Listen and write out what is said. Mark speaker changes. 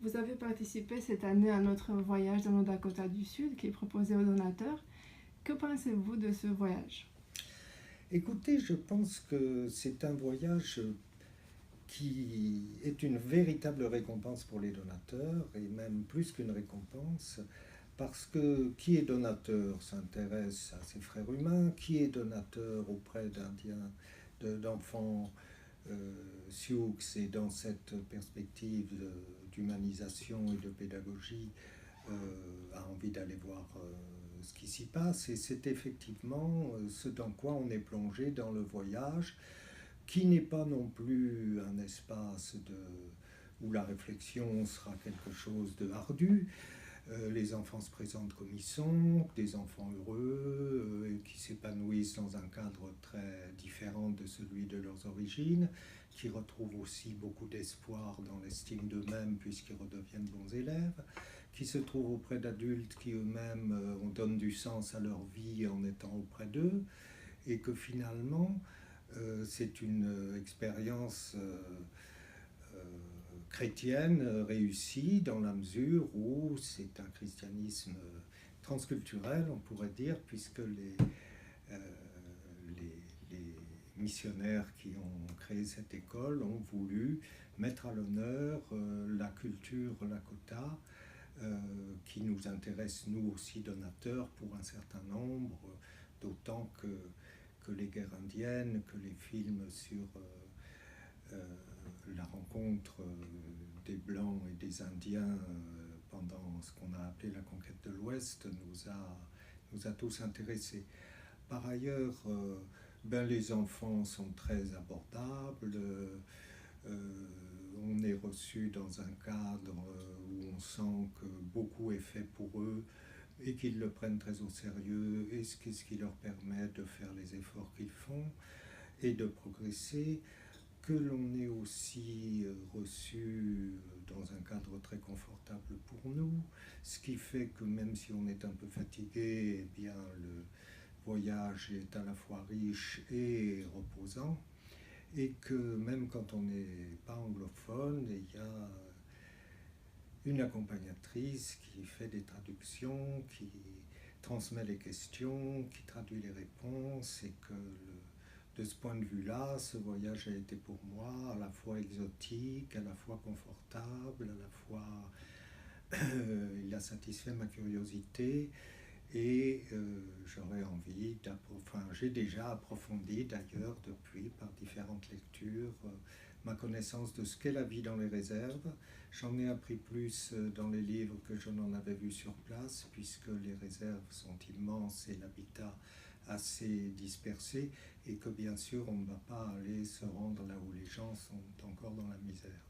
Speaker 1: Vous avez participé cette année à notre voyage dans le Dakota du Sud qui est proposé aux donateurs. Que pensez-vous de ce voyage?
Speaker 2: Écoutez, je pense que c'est un voyage qui est une véritable récompense pour les donateurs, et même plus qu'une récompense, parce que qui est donateur s'intéresse à ses frères humains, qui est donateur auprès d'Indiens, d'enfants Sioux, et dans cette perspective d'humanisation et de pédagogie, a envie d'aller voir ce qui s'y passe. Et c'est effectivement ce dans quoi on est plongé dans le voyage, qui n'est pas non plus un espace où la réflexion sera quelque chose de ardu. Les enfants se présentent comme ils sont, des enfants heureux, qui s'épanouissent dans un cadre très différent de celui de leurs origines, qui retrouvent aussi beaucoup d'espoir dans l'estime d'eux-mêmes puisqu'ils redeviennent bons élèves, qui se trouvent auprès d'adultes qui eux-mêmes donnent du sens à leur vie en étant auprès d'eux, et que finalement c'est une expérience chrétienne réussie dans la mesure où c'est un christianisme transculturel, on pourrait dire, puisque euh, les missionnaires qui ont créé cette école ont voulu mettre à l'honneur la culture Lakota, qui nous intéresse nous aussi donateurs pour un certain nombre, d'autant que les guerres indiennes, que les films sur la rencontre des Blancs et des Indiens pendant ce qu'on a appelé la conquête de l'Ouest nous a tous intéressés. Par ailleurs, les enfants sont très abordables. On est reçu dans un cadre où on sent que beaucoup est fait pour eux et qu'ils le prennent très au sérieux, et ce qui leur permet de faire les efforts qu'ils font et de progresser, que l'on est aussi reçu dans un cadre très confortable pour nous, ce qui fait que même si on est un peu fatigué, eh bien le voyage est à la fois riche et reposant, et que même quand on n'est pas anglophone, il y a une accompagnatrice qui fait des traductions, qui transmet les questions, qui traduit les réponses, et que de ce point de vue-là, ce voyage a été pour moi à la fois exotique, à la fois confortable, à la fois il a satisfait ma curiosité, et j'aurais envie j'ai déjà approfondi d'ailleurs depuis par différentes lectures ma connaissance de ce qu'est la vie dans les réserves. J'en ai appris plus dans les livres que je n'en avais vu sur place, puisque les réserves sont immenses et l'habitat assez dispersé, et que bien sûr on ne va pas aller se rendre là où les gens sont encore dans la misère.